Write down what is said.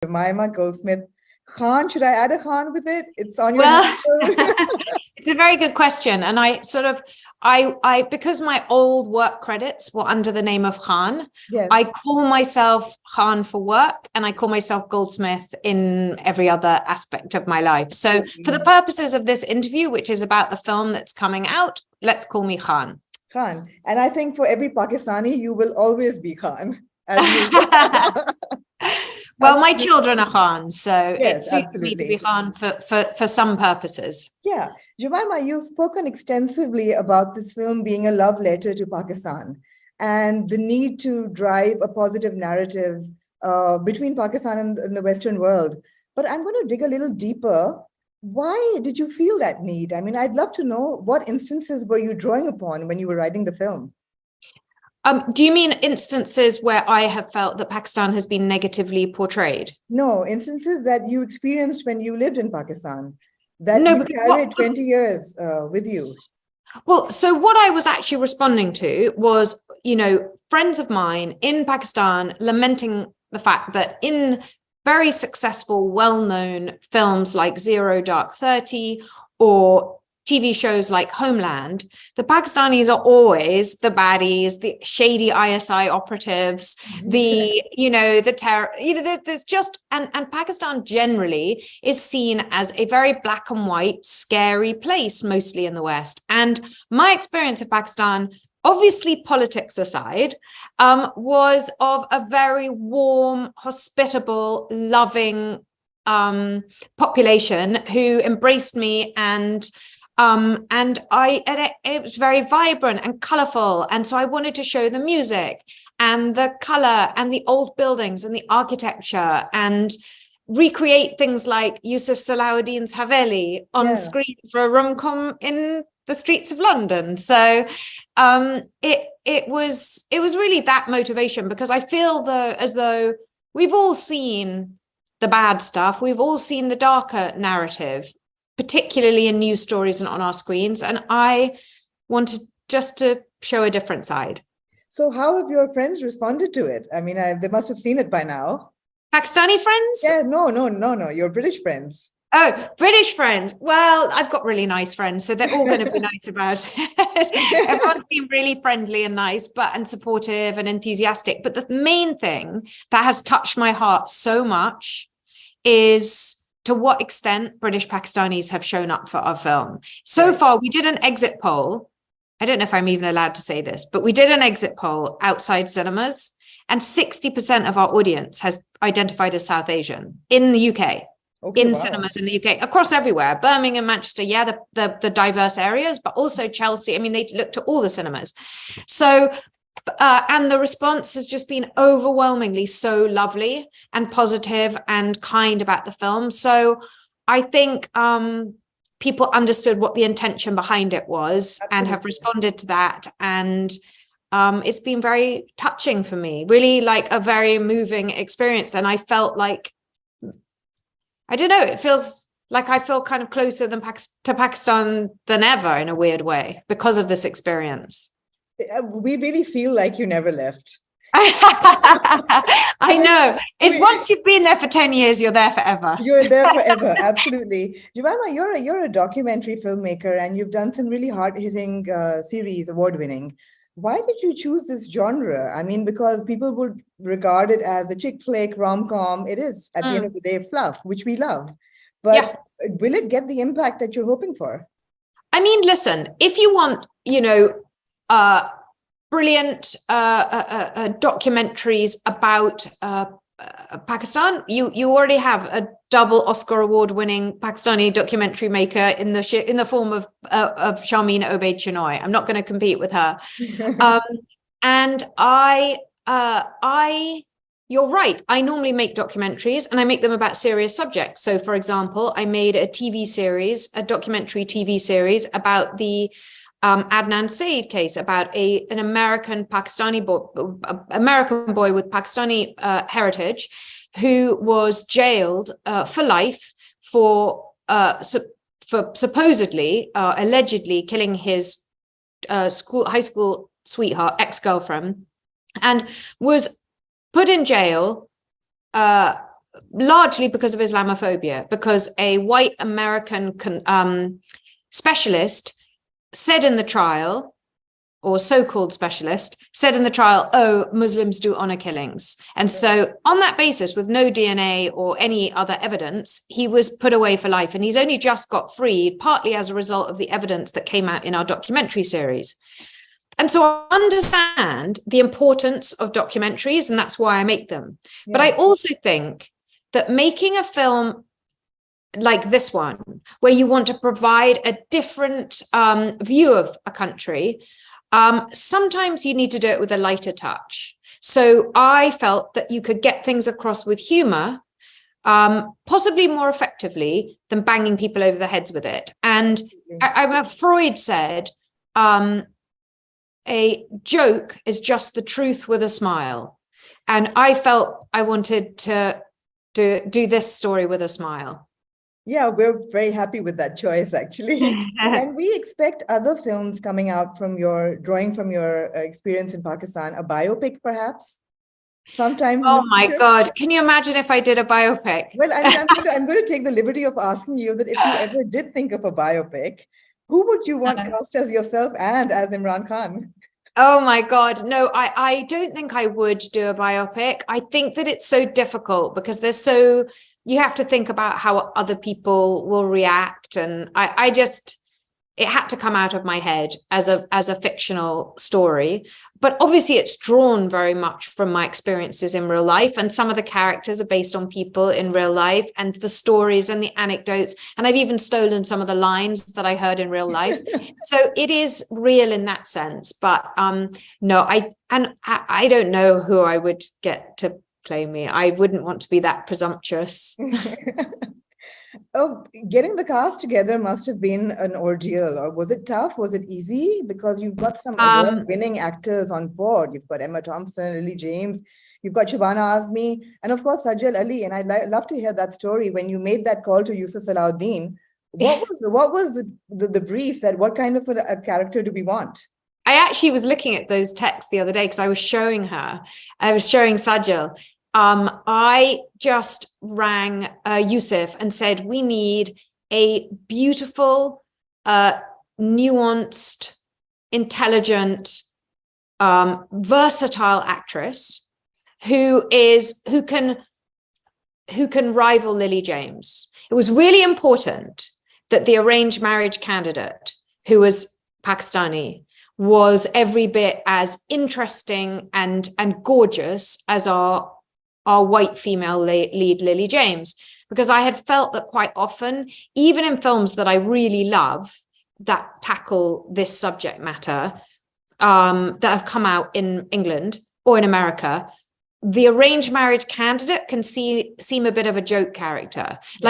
Jemima Goldsmith. Khan, should I add a Khan with it? It's on your Well, handle. it's a very good question. And I because my old work credits were under the name of Khan, Yes. I call myself Khan for work and I call myself Goldsmith in every other aspect of my life. So for the purposes of this interview, which is about the film that's coming out, let's call me Khan. Khan. And I think for every Pakistani, you will always be Khan. Well, my children are Khan, so yes, it suits me to be Khan for some purposes. Yeah. Jemima, you've spoken extensively about this film being a love letter to Pakistan and the need to drive a positive narrative between Pakistan and the Western world. But I'm going to dig a little deeper. Why did you feel that need? I mean, I'd love to know what instances were you drawing upon when you were writing the film? Do you mean instances where I have felt that Pakistan has been negatively portrayed? No, instances that you experienced when you lived in Pakistan, that you carried 20 years with you. Well, so what I was actually responding to was, friends of mine in Pakistan lamenting the fact that in very successful, well-known films like Zero Dark 30 or TV shows like Homeland, the Pakistanis are always the baddies, the shady ISI operatives, the terror, there's just, and Pakistan generally is seen as a very black and white, scary place, mostly in the West. And my experience of Pakistan, obviously politics aside, was of a very warm, hospitable, loving population who embraced me and it was very vibrant and colorful. And so I wanted to show the music and the color and the old buildings and the architecture and recreate things like Yusuf Salahuddin's Haveli on screen for a rom-com in the streets of London. So it was really that motivation, because I feel as though we've all seen the bad stuff. We've all seen the darker narrative, particularly in news stories and on our screens. And I wanted just to show a different side. So how have your friends responded to it? I mean, they must have seen it by now. Pakistani friends? Yeah, no, your British friends. Oh, British friends. Well, I've got really nice friends, so they're all going to be nice about it. Everyone's been really friendly and nice, and supportive and enthusiastic. But the main thing that has touched my heart so much is to what extent British Pakistanis have shown up for our film. So far, we did an exit poll. I don't know if I'm even allowed to say this, but we did an exit poll outside cinemas, and 60% of our audience has identified as South Asian in the UK. Cinemas in the UK, across everywhere, Birmingham, Manchester, the diverse areas, but also Chelsea. I mean, they looked at all the cinemas. So, and the response has just been overwhelmingly so lovely and positive and kind about the film. So I think people understood what the intention behind it was. Absolutely. And have responded to that. And it's been very touching for me, really like a very moving experience. And I felt like, I don't know, it feels like I feel kind of closer to Pakistan than ever in a weird way because of this experience. We really feel like you never left. I know. It's once you've been there for 10 years, you're there forever. You're there forever. Absolutely. Jemima, you're a documentary filmmaker and you've done some really hard-hitting series, award-winning. Why did you choose this genre? I mean, because people would regard it as a chick flick, rom-com. It is, at the end of the day, fluff, which we love. But will it get the impact that you're hoping for? I mean, listen, if you want, brilliant documentaries about Pakistan, you already have a double Oscar award-winning Pakistani documentary maker in the form of Sharmeen Obaid Chinoy. I'm not going to compete with her. And you're right. I normally make documentaries and I make them about serious subjects. So, for example, I made a documentary TV series about the Adnan Syed case, about an American boy with Pakistani heritage who was jailed for life for supposedly, allegedly killing his high school sweetheart, ex-girlfriend, and was put in jail largely because of Islamophobia, because a white American specialist said in the trial, or so-called specialist, said in the trial, oh, Muslims do honor killings. And so on that basis, with no DNA or any other evidence, he was put away for life. And he's only just got freed, partly as a result of the evidence that came out in our documentary series. And so I understand the importance of documentaries, and that's why I make them. Yeah. But I also think that making a film like this one, where you want to provide a different view of a country, sometimes you need to do it with a lighter touch. So I felt that you could get things across with humor, possibly more effectively than banging people over the heads with it. And Freud said, a joke is just the truth with a smile. And I felt I wanted to do this story with a smile. Yeah, we're very happy with that choice, actually. And we expect other films coming out drawing from your experience in Pakistan, a biopic perhaps? Sometimes. Oh my God. Can you imagine if I did a biopic? Well, I'm going to take the liberty of asking you that if you ever did think of a biopic, who would you want cast as yourself and as Imran Khan? Oh my God. No, I don't think I would do a biopic. I think that it's so difficult because you have to think about how other people will react. And it had to come out of my head as a fictional story. But obviously it's drawn very much from my experiences in real life. And some of the characters are based on people in real life, and the stories and the anecdotes. And I've even stolen some of the lines that I heard in real life. So it is real in that sense. But no, I don't know who I would get to play me. I wouldn't want to be that presumptuous. Oh, getting the cast together must have been an ordeal. Or was it tough? Was it easy? Because you've got some award-winning actors on board. You've got Emma Thompson, Lily James, you've got Shabana Azmi, and of course Sajal Ali. And I'd love to hear that story. When you made that call to Yusuf Salahuddin, what was the brief? That what kind of a character do we want? I actually was looking at those texts the other day because I was showing Sajal. I just rang Yusuf and said, we need a beautiful, nuanced, intelligent, versatile actress who can rival Lily James. It was really important that the arranged marriage candidate, who was Pakistani, was every bit as interesting and gorgeous as our white female lead, Lily James, because I had felt that quite often, even in films that I really love that tackle this subject matter, that have come out in England or in America, the arranged marriage candidate can seem a bit of a joke character.